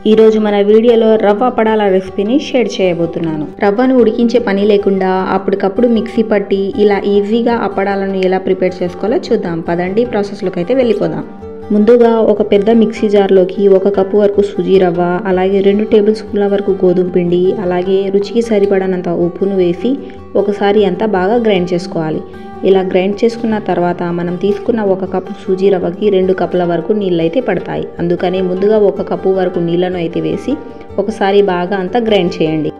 ఈరోజు మన వీడియోలో రవ్వ అప్పడాల రెసిపీని షేర్ చేయబోతున్నాను. రవ్వను ఉడికించే పని లేకుండా అప్పటికప్పుడు మిక్సీ పట్టి ఇలా ఈజీగా అప్పడాలను ఎలా ప్రిపేర్ చేసుకోవాలో చూద్దాం. పదండి ప్రాసెస్లోకి అయితే వెళ్ళిపోదాం. ముందుగా ఒక పెద్ద మిక్సీ జార్లోకి 1 కప్పు వరకు సూజీ రవ్వ, అలాగే 2 టేబుల్ స్పూన్ల వరకు గోధుమ పిండి, అలాగే రుచికి సరిపడనంత ఉప్పును వేసి ఒకసారి అంతా బాగా గ్రైండ్ చేసుకోవాలి. ఇలా గ్రైండ్ చేసుకున్న తర్వాత మనం తీసుకున్న 1 కప్పు సూజీ రవ్వకి 2 కప్పుల వరకు నీళ్ళు అయితే పడతాయి. అందుకని ముందుగా 1 కప్పు వరకు నీళ్ళను అయితే వేసి ఒకసారి బాగా అంతా గ్రైండ్ చేయండి.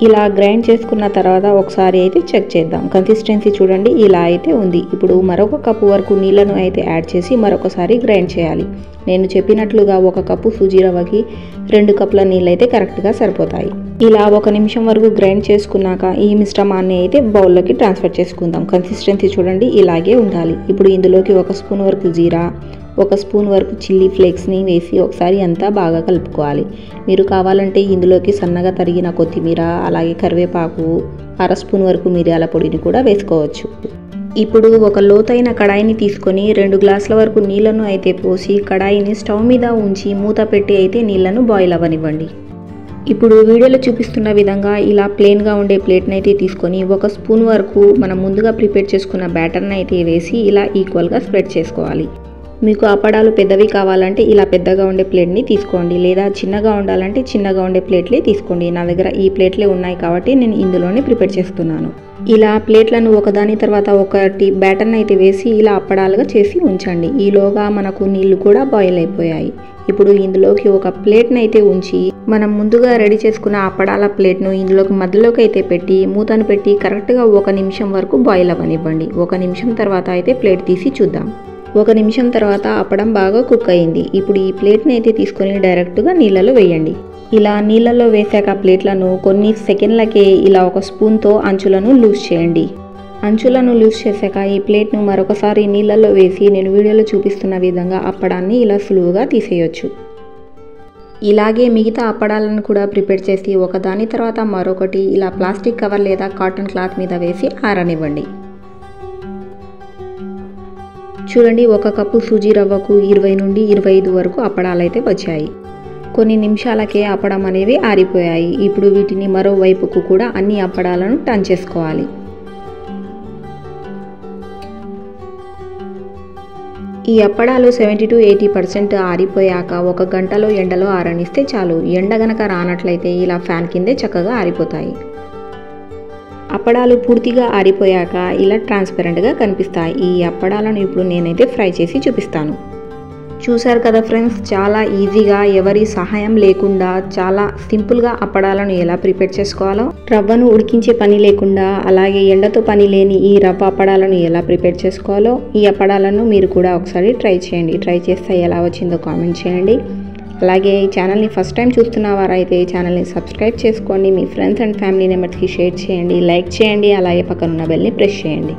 ఇలా గ్రైండ్ చేసుకున్న తర్వాత ఒకసారి అయితే చెక్ చేద్దాం. కన్సిస్టెన్సీ చూడండి, ఇలా అయితే ఉంది. ఇప్పుడు మరొక కప్పు వరకు నీళ్ళను అయితే యాడ్ చేసి మరొకసారి గ్రైండ్ చేయాలి. నేను చెప్పినట్లుగా 1 కప్పు సూజీ రవ్వకి 2 కప్పుల నీళ్ళు అయితే కరెక్ట్గా సరిపోతాయి. ఇలా 1 నిమిషం వరకు గ్రైండ్ చేసుకున్నాక ఈ మిశ్రమాన్ని అయితే బౌల్లోకి ట్రాన్స్ఫర్ చేసుకుందాం. కన్సిస్టెన్సీ చూడండి, ఇలాగే ఉండాలి. ఇప్పుడు ఇందులోకి 1 స్పూన్ వరకు జీరా, 1 స్పూన్ వరకు చిల్లీ ఫ్లేక్స్ని వేసి ఒకసారి అంతా బాగా కలుపుకోవాలి. మీరు కావాలంటే ఇందులోకి సన్నగా తరిగిన కొత్తిమీర, అలాగే కరివేపాకు, 1/2 స్పూన్ వరకు మిరియాల పొడిని కూడా వేసుకోవచ్చు. ఇప్పుడు ఒక లోతైన కడాయిని తీసుకొని 2 గ్లాసుల వరకు నీళ్లను అయితే పోసి కడాయిని స్టవ్ మీద ఉంచి మూత పెట్టి అయితే నీళ్లను బాయిల్ అవ్వనివ్వండి. ఇప్పుడు వీడియోలో చూపిస్తున్న విధంగా ఇలా ప్లెయిన్గా ఉండే ప్లేట్ని అయితే తీసుకొని 1 స్పూన్ వరకు మనం ముందుగా ప్రిపేర్ చేసుకున్న బ్యాటర్ని అయితే వేసి ఇలా ఈక్వల్గా స్ప్రెడ్ చేసుకోవాలి. మీకు అప్పడాలు పెద్దవి కావాలంటే ఇలా పెద్దగా ఉండే ప్లేట్ని తీసుకోండి, లేదా చిన్నగా ఉండాలంటే చిన్నగా ఉండే ప్లేట్లే తీసుకోండి. నా దగ్గర ఈ ప్లేట్లే ఉన్నాయి కాబట్టి నేను ఇందులోనే ప్రిపేర్ చేస్తున్నాను. ఇలా ప్లేట్లను ఒకదాని తర్వాత ఒకటి బ్యాటర్ని అయితే వేసి ఇలా అప్పడాలుగా చేసి ఉంచండి. ఈలోగా మనకు నీళ్లు కూడా బాయిల్ అయిపోయాయి. ఇప్పుడు ఇందులోకి ఒక ప్లేట్ని అయితే ఉంచి మనం ముందుగా రెడీ చేసుకున్న అప్పడాల ప్లేట్ను ఇందులోకి మధ్యలోకి అయితే పెట్టి మూతను పెట్టి కరెక్ట్గా 1 నిమిషం వరకు బాయిల్ అవ్వనివ్వండి. 1 నిమిషం తర్వాత అయితే ప్లేట్ తీసి చూద్దాం. 1 నిమిషం తర్వాత అప్పడం బాగా కుక్ అయింది. ఇప్పుడు ఈ ప్లేట్ని అయితే తీసుకొని డైరెక్ట్గా నీళ్ళలో వేయండి. ఇలా నీళ్ళలో వేసాక ప్లేట్లను కొన్ని సెకండ్లకే ఇలా 1 స్పూన్తో అంచులను లూజ్ చేయండి. అంచులను లూజ్ చేశాక ఈ ప్లేట్ను మరొకసారి నీళ్ళలో వేసి నేను వీడియోలో చూపిస్తున్న విధంగా అప్పడాన్ని ఇలా సులువుగా తీసేయొచ్చు. ఇలాగే మిగతా అప్పడాలను కూడా ప్రిపేర్ చేసి ఒకదాని తర్వాత మరొకటి ఇలా ప్లాస్టిక్ కవర్ లేదా కాటన్ క్లాత్ మీద వేసి ఆరనివ్వండి. చూడండి, 1 కప్పు సూజీ రవ్వకు 20 నుండి 25 వరకు అప్పడాలు అయితే వచ్చాయి. కొన్ని నిమిషాలకే అప్పడం అనేవి ఆరిపోయాయి. ఇప్పుడు వీటిని మరోవైపుకు కూడా అన్ని అప్పడాలను టర్న్ చేసుకోవాలి. ఈ అప్పడాలు 70 to 80% ఆరిపోయాక 1 గంటలో ఎండలో ఆరనిస్తే చాలు. ఎండ గనక రానట్లయితే ఇలా ఫ్యాన్ కిందే చక్కగా ఆరిపోతాయి. అప్పడాలు పూర్తిగా ఆరిపోయాక ఇలా ట్రాన్స్పరెంట్గా కనిపిస్తాయి. ఈ అప్పడాలను ఇప్పుడు నేనైతే ఫ్రై చేసి చూపిస్తాను. చూశారు కదా ఫ్రెండ్స్, చాలా ఈజీగా ఎవరి సహాయం లేకుండా చాలా సింపుల్గా అప్పడాలను ఎలా ప్రిపేర్ చేసుకోవాలో, రవ్వను ఉడికించే పని లేకుండా అలాగే ఎండతో పని లేని ఈ రవ్వ అప్పడాలను ఎలా ప్రిపేర్ చేసుకోవాలో ఈ అప్పడాలను మీరు కూడా ఒకసారి ట్రై చేయండి. ట్రై చేస్తే ఎలా వచ్చిందో కామెంట్ చేయండి. అలాగే ఈ ఛానల్ని ఫస్ట్ టైం చూస్తున్న వారైతే ఈ ఛానల్ని సబ్స్క్రైబ్ చేసుకోండి. మీ ఫ్రెండ్స్ అండ్ ఫ్యామిలీ మెంబర్స్కి షేర్ చేయండి, లైక్ చేయండి, అలాగే పక్కనున్న బెల్ని ప్రెస్ చేయండి.